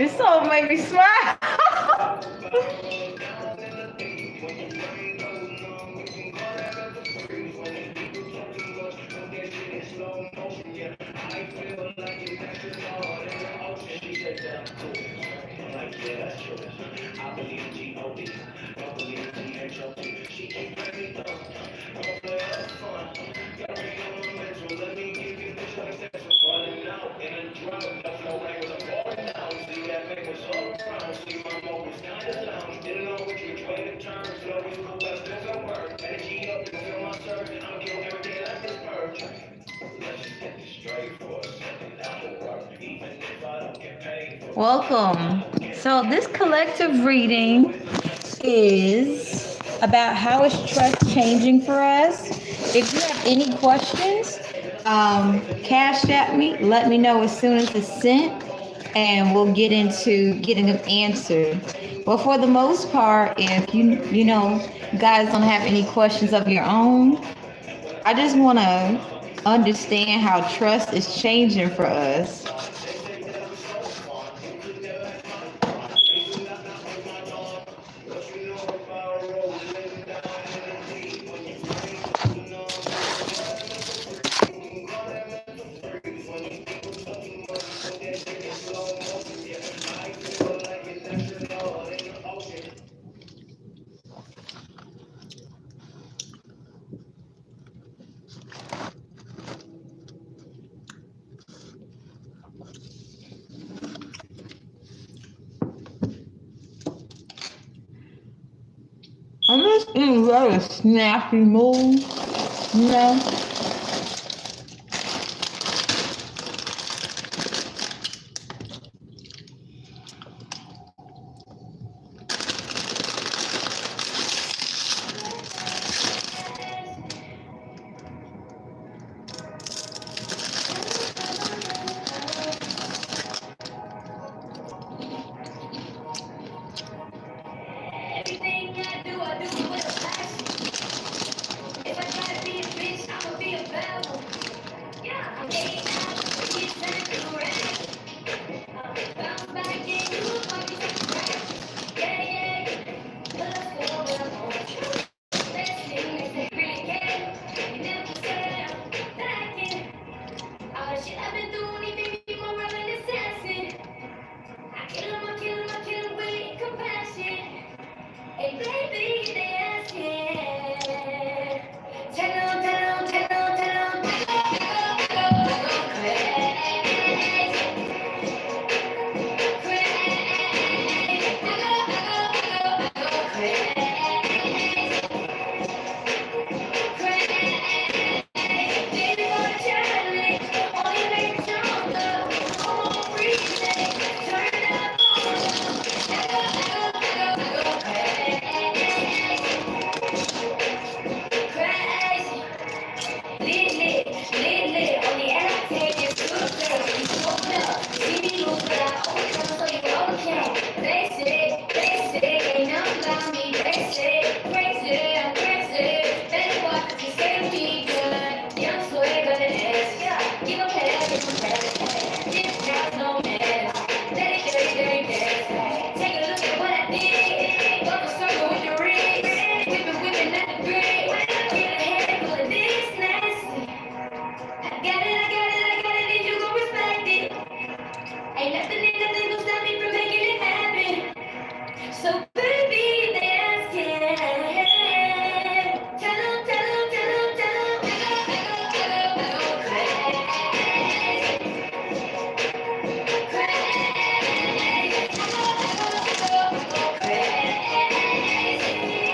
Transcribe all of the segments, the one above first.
Your soul made me smile. Welcome. So this collective reading is about how is trust changing for us. If you have any questions, cash at me. Let me know as soon as it's sent, and we'll get into getting them answered. But for the most part, if you guys don't have any questions of your own, I just want to understand how trust is changing for us. I'm just in a very snappy mood, you know.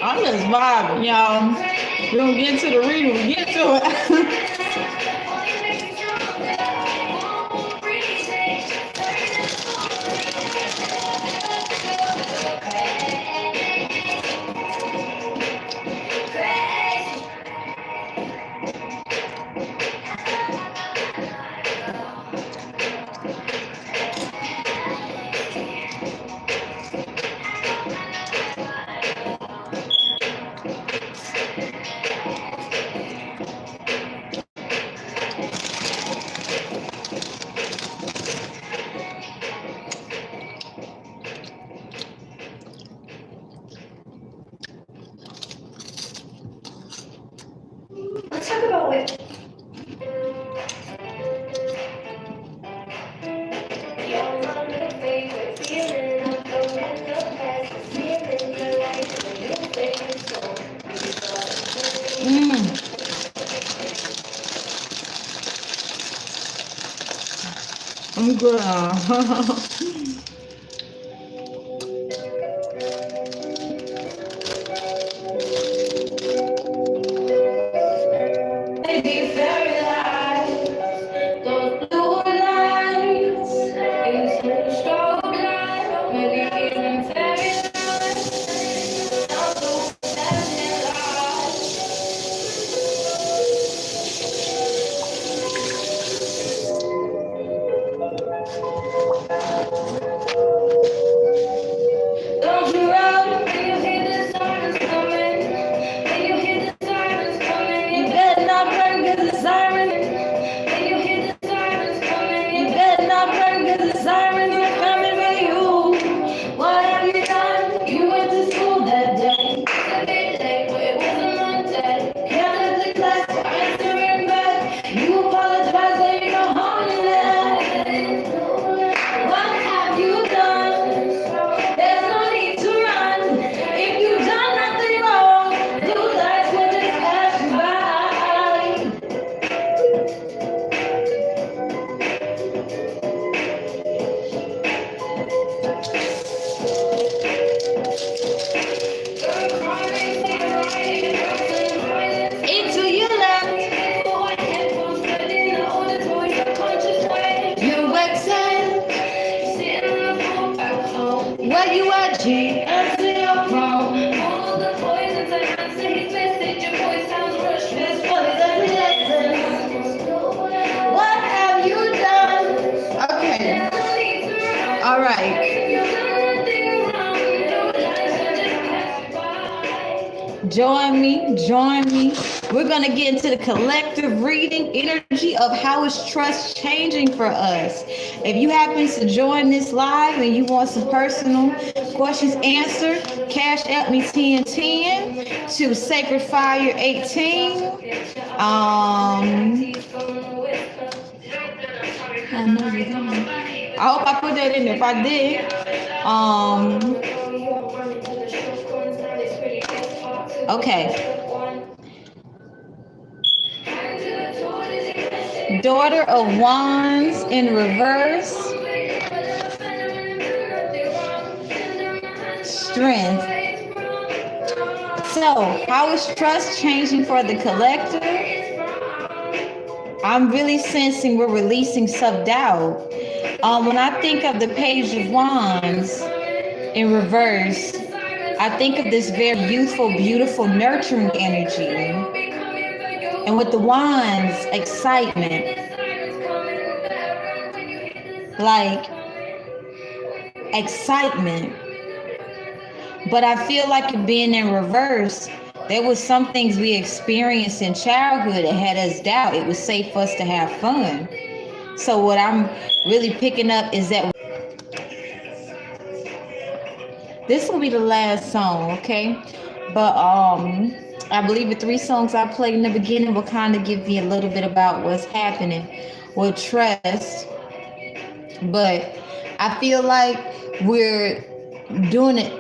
I'm just vibing, y'all. We're gonna get to the reading. We get to it. I'm good. Maybe fairy lights, those blue lights, into the strobe light, maybe even fairy lights, not those fairy lights. Don't you run when you hear the sirens coming, when you hear the sirens coming, you better not run 'cause the sirens. When you hear the sirens coming, you better not run 'cause the sirens are coming for you. What have you done? You went to school that day. A bit late, but it was a Monday. You left the class for answering back. You apologize, there ain't no harm in that. What have you done? There's no need to run. If you've done nothing wrong, blue lights will just pass you by. Into your left. You exhale. Where you at, G? Answer your phone. All the poisons I answer, he's message. Your voice sounds rushed. This voice every lesson. What have you done? Okay. All right. Join me. We're going to get into the collective reading energy of how is trust changing for us. If you happen to join this live and you want some personal questions answered, cash at me 1010 to SacredFire18. I hope I put that in there. If I did, okay. Daughter of Wands in reverse. Strength. So, how is trust changing for the collective? I'm really sensing we're releasing self-doubt. When I think of the Page of Wands in reverse, I think of this very youthful, beautiful, nurturing energy. And with the wands, excitement. Like, excitement. But I feel like it being in reverse, there was some things we experienced in childhood that had us doubt it was safe for us to have fun. So what I'm really picking up is that this will be the last song, okay? But I believe the 3 songs I played in the beginning will kind of give you a little bit about what's happening with trust. But I feel like we're doing it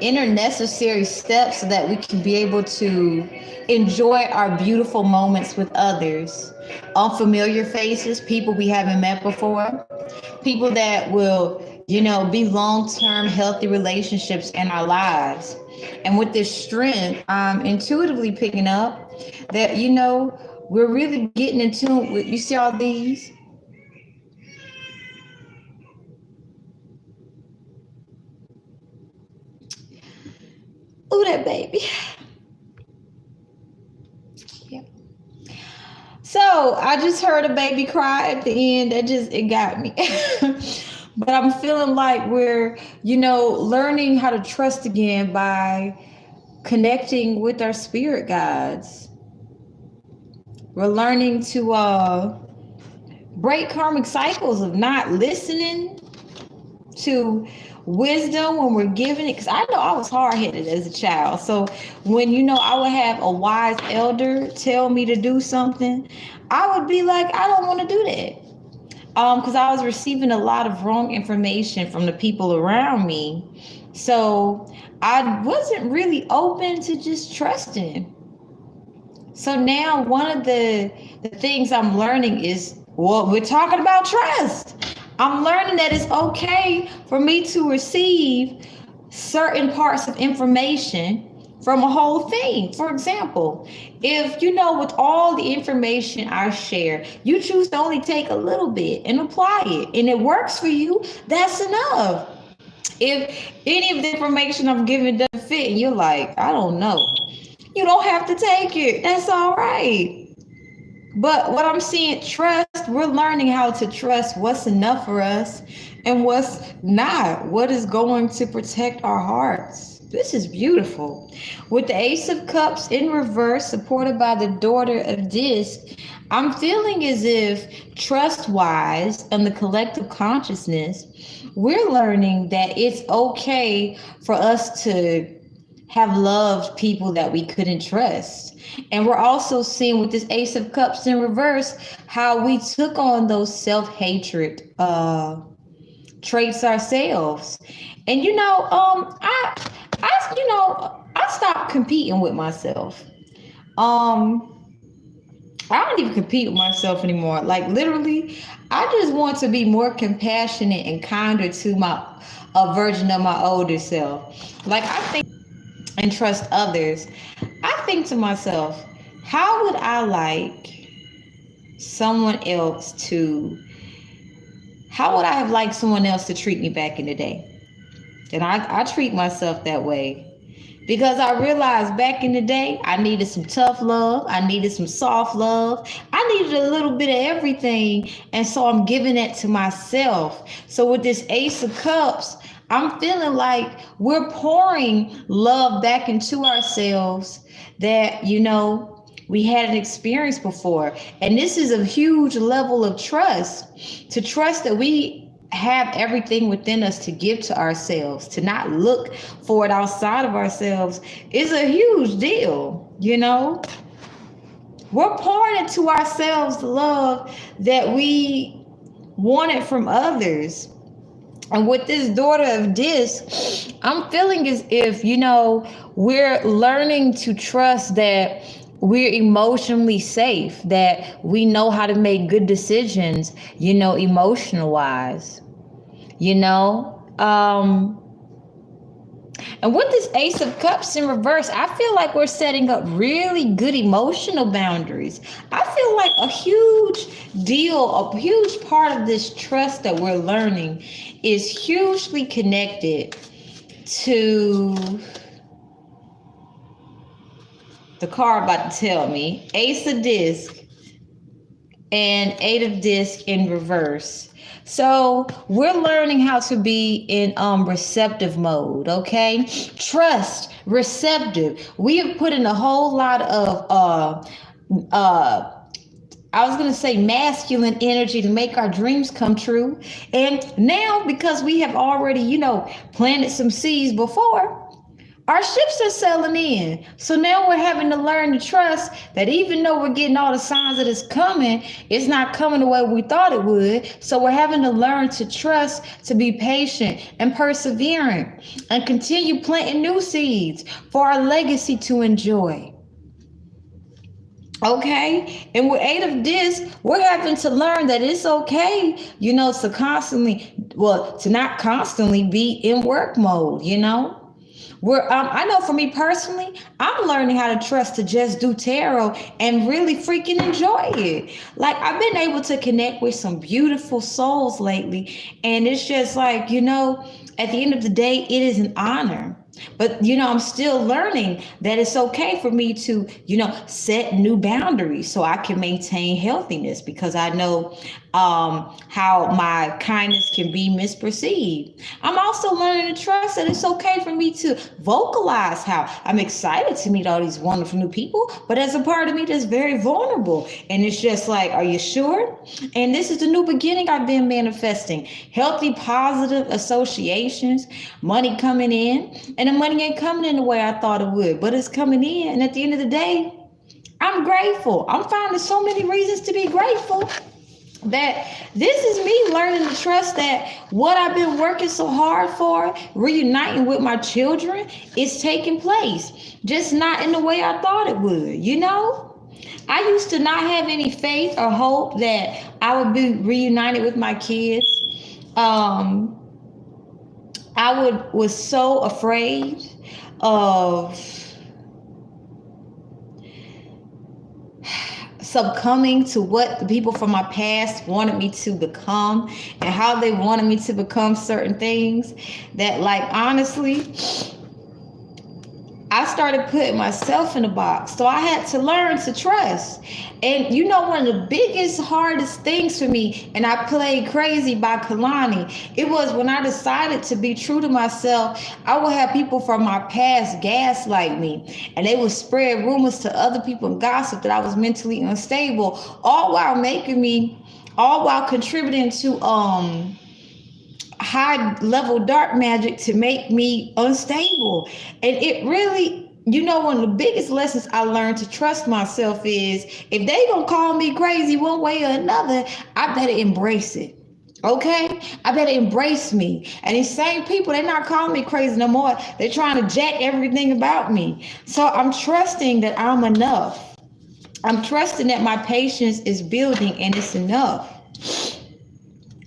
inner necessary steps so that we can be able to enjoy our beautiful moments with others. Unfamiliar faces, people we haven't met before, people that will, be long-term healthy relationships in our lives. And with this strength, I'm intuitively picking up that, we're really getting in tune with, you see all these? Ooh, that baby. Yep. So I just heard a baby cry at the end. It got me. But I'm feeling like we're, learning how to trust again by connecting with our spirit guides. We're learning to break karmic cycles of not listening to wisdom when we're giving it, because I know I was hard-headed as a child. So when I would have a wise elder tell me to do something, I would be like, I don't want to do that, because I was receiving a lot of wrong information from the people around me. So I wasn't really open to just trusting. So now one of the things I'm learning is, well, we're talking about trust. I'm learning that it's okay for me to receive certain parts of information from a whole thing. For example, if you know with all the information I share, you choose to only take a little bit and apply it, and it works for you, that's enough. If any of the information I'm giving doesn't fit and you're like, I don't know, you don't have to take it. That's all right. But what I'm seeing, trust, we're learning how to trust what's enough for us and what's not, what is going to protect our hearts. This is beautiful. With the Ace of Cups in reverse, supported by the Daughter of Disc, I'm feeling as if trust-wise and the collective consciousness, we're learning that it's okay for us to have loved people that we couldn't trust. And we're also seeing with this Ace of Cups in reverse how we took on those self-hatred traits ourselves. And I stopped competing with myself. I don't even compete with myself anymore. Like literally, I just want to be more compassionate and kinder to a version of my older self. Like I think and trust others. I think to myself, how would I like someone else to how would I have liked someone else to treat me back in the day? And I treat myself that way. Because I realized back in the day, I needed some tough love. I needed some soft love. I needed a little bit of everything. And so I'm giving that to myself. So with this Ace of Cups, I'm feeling like we're pouring love back into ourselves that, we hadn't experienced before. And this is a huge level of trust, to trust that we have everything within us to give to ourselves, to not look for it outside of ourselves is a huge deal, We're pouring into ourselves the love that we wanted from others. And with this Daughter of Disc, I'm feeling as if, we're learning to trust that we're emotionally safe, that we know how to make good decisions, emotional wise, and with this Ace of Cups in reverse, I feel like we're setting up really good emotional boundaries. I feel like a huge part of this trust that we're learning is hugely connected to the card about to tell me, Ace of Disc and Eight of Disc in reverse. So we're learning how to be in receptive mode, okay? Trust, receptive. We have put in a whole lot of I was going to say masculine energy to make our dreams come true. And now, because we have already, planted some seeds before, our ships are sailing in. So now we're having to learn to trust that even though we're getting all the signs that it's coming, it's not coming the way we thought it would. So we're having to learn to trust, to be patient and persevering, and continue planting new seeds for our legacy to enjoy. Okay, and with Eight of Disc, we're having to learn that it's okay, to not constantly be in work mode, I know for me personally, I'm learning how to trust to just do tarot and really freaking enjoy it. Like I've been able to connect with some beautiful souls lately. And it's just like, at the end of the day, it is an honor. But, I'm still learning that it's okay for me to, set new boundaries so I can maintain healthiness, because I know how my kindness can be misperceived. I'm also learning to trust that it's okay for me to vocalize how I'm excited to meet all these wonderful new people, but as a part of me that's very vulnerable. And it's just like, are you sure? And this is the new beginning I've been manifesting. Healthy, positive associations, money coming in, and the money ain't coming in the way I thought it would, but it's coming in. And at the end of the day, I'm grateful. I'm finding so many reasons to be grateful that this is me learning to trust that what I've been working so hard for, reuniting with my children, is taking place. Just not in the way I thought it would, I used to not have any faith or hope that I would be reunited with my kids. Um, was so afraid of succumbing to what the people from my past wanted me to become and how they wanted me to become certain things that, like, honestly, I started putting myself in a box. So I had to learn to trust. And you know, one of the biggest, hardest things for me, and I played Crazy by Kalani, it was when I decided to be true to myself. I would have people from my past gaslight me, and they would spread rumors to other people and gossip that I was mentally unstable, all while contributing to high level dark magic to make me unstable. And it really, you know, one of the biggest lessons I learned to trust myself is, if they gonna call me crazy one way or another, I better embrace it. Okay, I better embrace me. And these same people, they're not calling me crazy no more. They're trying to jack everything about me. So I'm trusting that I'm enough. I'm trusting that my patience is building and it's enough.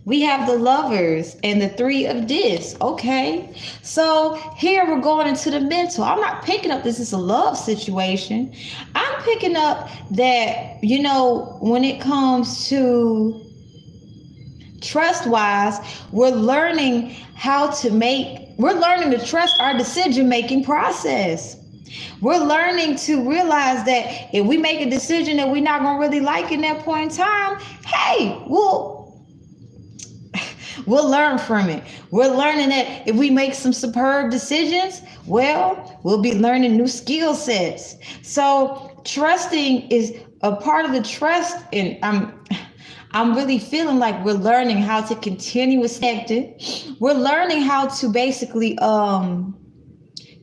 We have the Lovers and the Three of Discs. Okay, so here we're going into the mental. I'm not picking up this is a love situation. I'm picking up that, you know, when it comes to trust-wise, we're learning to trust our decision-making process. We're learning to realize that if we make a decision that we're not going to really like in that point in time, hey, we'll learn from it. We're learning that if we make some superb decisions, well, we'll be learning new skill sets. So trusting is a part of the trust. And I'm really feeling like we're learning how to continuously connect it. We're learning how to basically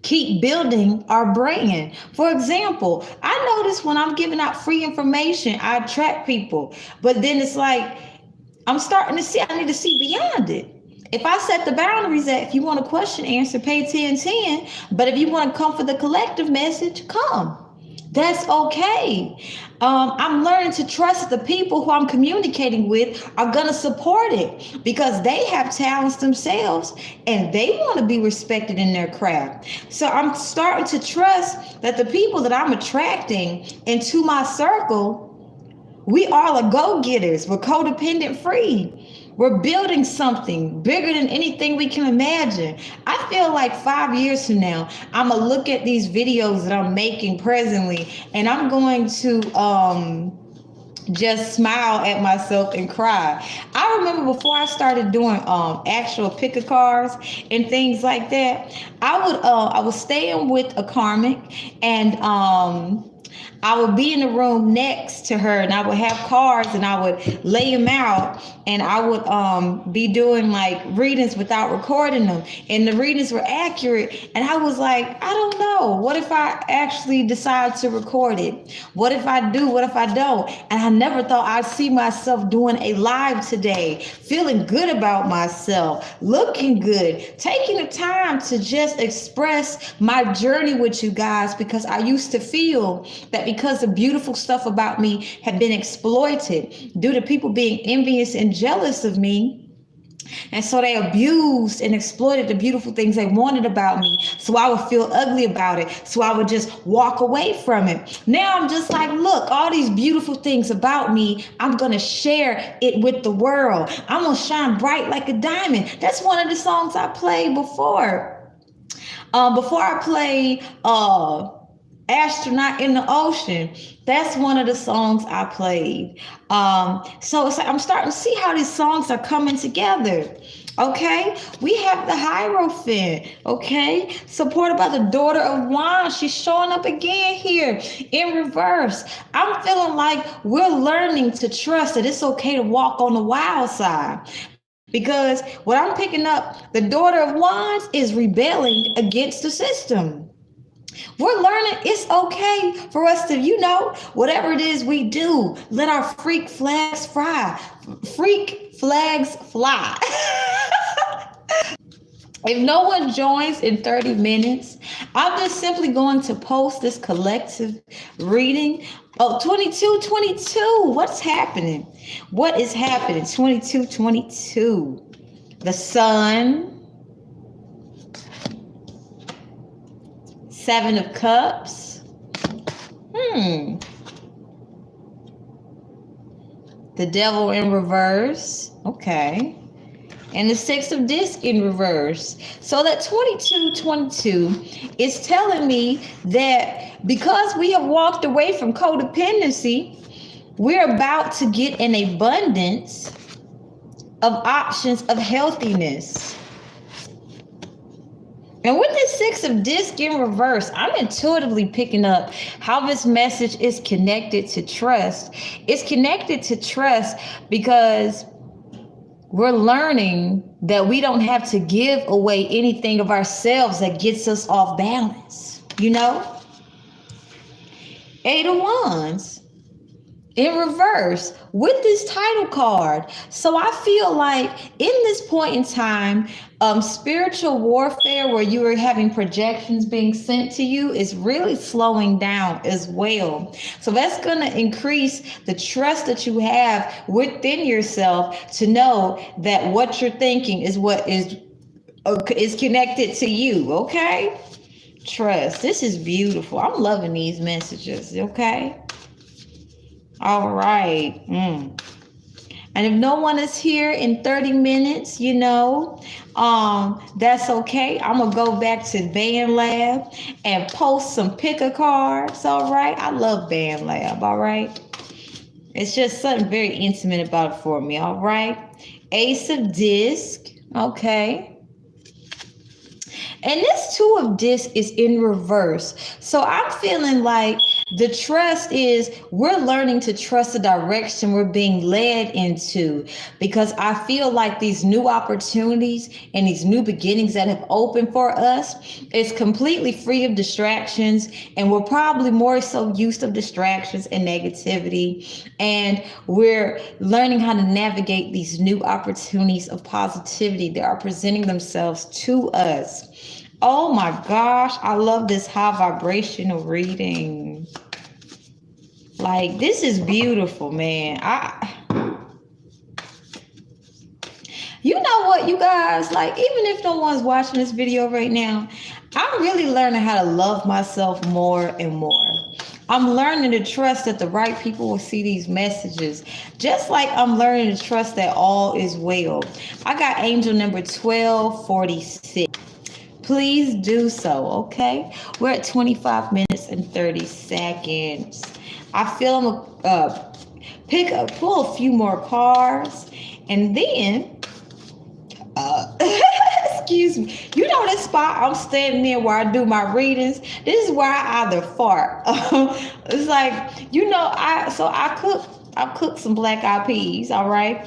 keep building our brand. For example, I notice when I'm giving out free information, I attract people. But then it's like, I'm starting to see, I need to see beyond it. If I set the boundaries that if you want a question answer, pay 10. But if you want to come for the collective message, come. That's okay. I'm learning to trust the people who I'm communicating with are going to support it because they have talents themselves and they want to be respected in their craft. So I'm starting to trust that the people that I'm attracting into my circle, we all are go-getters. We're codependent free. We're building something bigger than anything we can imagine. I feel like 5 years from now, I'm going to look at these videos that I'm making presently, and I'm going to just smile at myself and cry. I remember before I started doing actual pick-a cards and things like that, I was staying with a karmic, and I would be in the room next to her, and I would have cards and I would lay them out, and I would be doing like readings without recording them, and the readings were accurate. And I was like, I don't know, what if I actually decide to record it? What if I do? What if I don't? And I never thought I'd see myself doing a live today, feeling good about myself, looking good, taking the time to just express my journey with you guys, because I used to feel that because the beautiful stuff about me had been exploited due to people being envious and jealous of me. And so they abused and exploited the beautiful things they wanted about me. So I would feel ugly about it. So I would just walk away from it. Now I'm just like, look, all these beautiful things about me, I'm going to share it with the world. I'm going to shine bright like a diamond. That's one of the songs I played before. Before I played Astronaut in the Ocean. That's one of the songs I played. So it's like I'm starting to see how these songs are coming together. Okay, we have the Hierophant, okay, supported by the Daughter of Wands. She's showing up again here in reverse. I'm feeling like we're learning to trust that it's okay to walk on the wild side. Because what I'm picking up, the Daughter of Wands is rebelling against the system. We're learning it's okay for us to, whatever it is we do, let our freak flags fly. Freak flags fly. If no one joins in 30 minutes, I'm just simply going to post this collective reading. Oh, 2222. What's happening? What is happening? 2222. The Sun, 7 of Cups. The Devil in reverse. Okay. And the 6 of Disc in reverse. So that 2222 is telling me that because we have walked away from codependency, we're about to get an abundance of options of healthiness. And with this 6 of Disc in reverse, I'm intuitively picking up how this message is connected to trust. It's connected to trust because we're learning that we don't have to give away anything of ourselves that gets us off balance, you know? 8 of Wands in reverse with this title card. So I feel like in this point in time, spiritual warfare where you are having projections being sent to you is really slowing down as well. So that's going to increase the trust that you have within yourself to know that what you're thinking is what is connected to you. Okay. Trust. This is beautiful. I'm loving these messages. Okay. All right. And if no one is here in 30 minutes, you know, that's okay. I'm going to go back to Band Lab and post some picker cards. All right. I love Band Lab. All right. It's just something very intimate about it for me. All right. Ace of Disc. Okay. And this 2 of Disc is in reverse. So I'm feeling like the trust is we're learning to trust the direction we're being led into, because I feel like these new opportunities and these new beginnings that have opened for us is completely free of distractions. And we're probably more so used to distractions and negativity. And we're learning how to navigate these new opportunities of positivity that are presenting themselves to us. Oh my gosh, I love this high vibrational reading. Like, this is beautiful, man. You know what, you guys, like, even if no one's watching this video right now, I'm really learning how to love myself more and more. I'm learning to trust that the right people will see these messages, just like I'm learning to trust that all is well. I got angel number 1246. Please do so, okay? We're at 25 minutes and 30 seconds. I feel I'm gonna pull a few more cards, and then, excuse me, you know this spot I'm standing in where I do my readings? This is where I either fart. It's like, you know, I cook some black eyed peas, all right?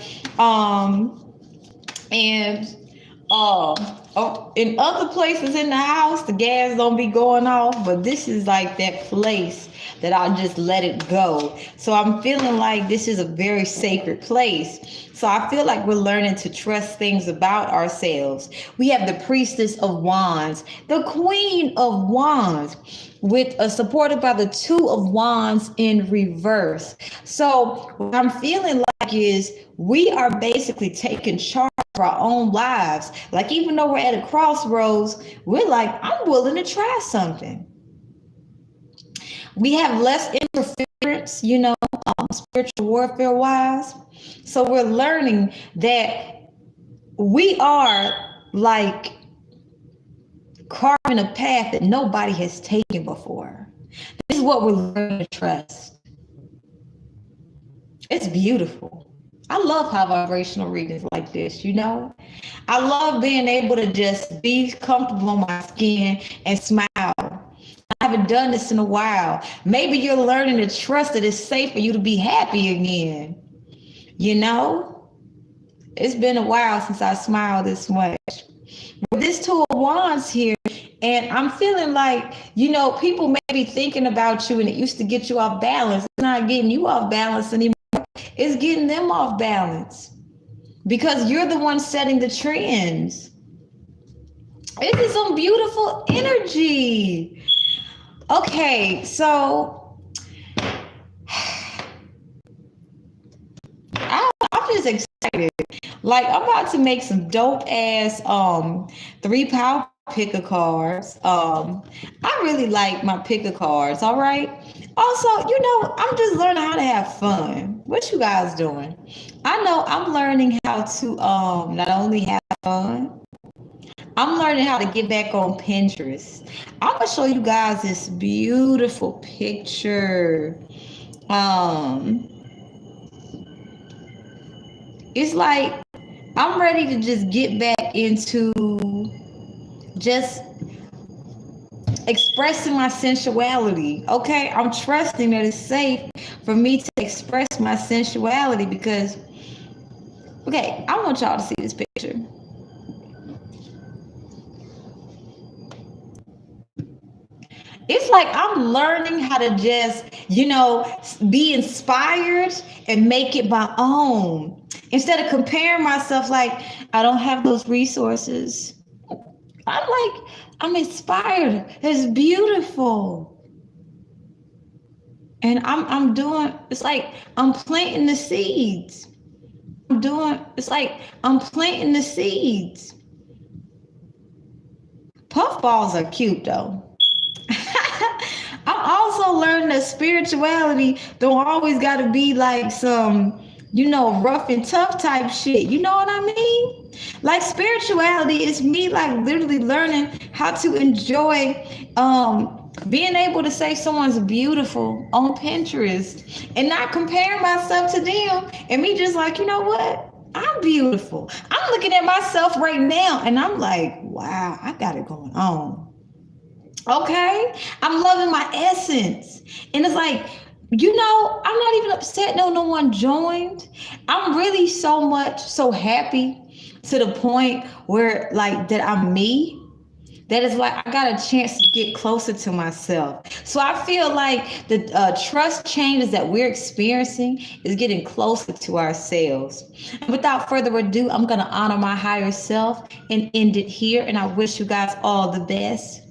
In other places in the house, the gas don't be going off, but this is like that place that I'll just let it go. So I'm feeling like this is a very sacred place. So I feel like we're learning to trust things about ourselves. We have the Priestess of Wands, the Queen of Wands, with supported by the 2 of Wands in reverse. So what I'm feeling like is we are basically taking charge of our own lives. Like, even though we're at a crossroads, we're like, I'm willing to try something. We have less interference, you know, spiritual warfare wise. So we're learning that we are like carving a path that nobody has taken before. This is what we're learning to trust. It's beautiful. I love high vibrational readings like this, you know. I love being able to just be comfortable on my skin and smile. I haven't done this in a while. Maybe you're learning to trust that it's safe for you to be happy again. You know, it's been a while since I smiled this much. But this 2 of Wands here, and I'm feeling like, you know, people may be thinking about you and it used to get you off balance. It's not getting you off balance anymore. It's getting them off balance because you're the one setting the trends. This is some beautiful energy. Okay, so I'm just excited. Like I'm about to make some dope ass 3 power picker cards. I really like my picker cards, all right? Also, I'm just learning how to have fun. What you guys doing? I know I'm learning how to not only have fun, I'm learning how to get back on Pinterest. I'm gonna show you guys this beautiful picture. Um, it's like I'm ready to just get back into just expressing my sensuality. Okay, I'm trusting that it's safe for me to express my sensuality because, okay, I want y'all to see this picture. It's like I'm learning how to just, be inspired and make it my own. Instead of comparing myself like I don't have those resources. I'm inspired. It's beautiful. And I'm doing, it's like I'm planting the seeds. It's like I'm planting the seeds. Puffballs are cute though. I'm also learning that spirituality don't always got to be like some, rough and tough type shit. You know what I mean? Like spirituality is me like literally learning how to enjoy being able to say someone's beautiful on Pinterest and not comparing myself to them and me just like, you know what? I'm beautiful. I'm looking at myself right now and I'm like, wow, I got it going on. Okay, I'm loving my essence. And it's like, I'm not even upset no one joined. I'm really so happy to the point where like that I'm me. That is like I got a chance to get closer to myself. So I feel like the trust changes that we're experiencing is getting closer to ourselves. And without further ado, I'm going to honor my higher self and end it here. And I wish you guys all the best.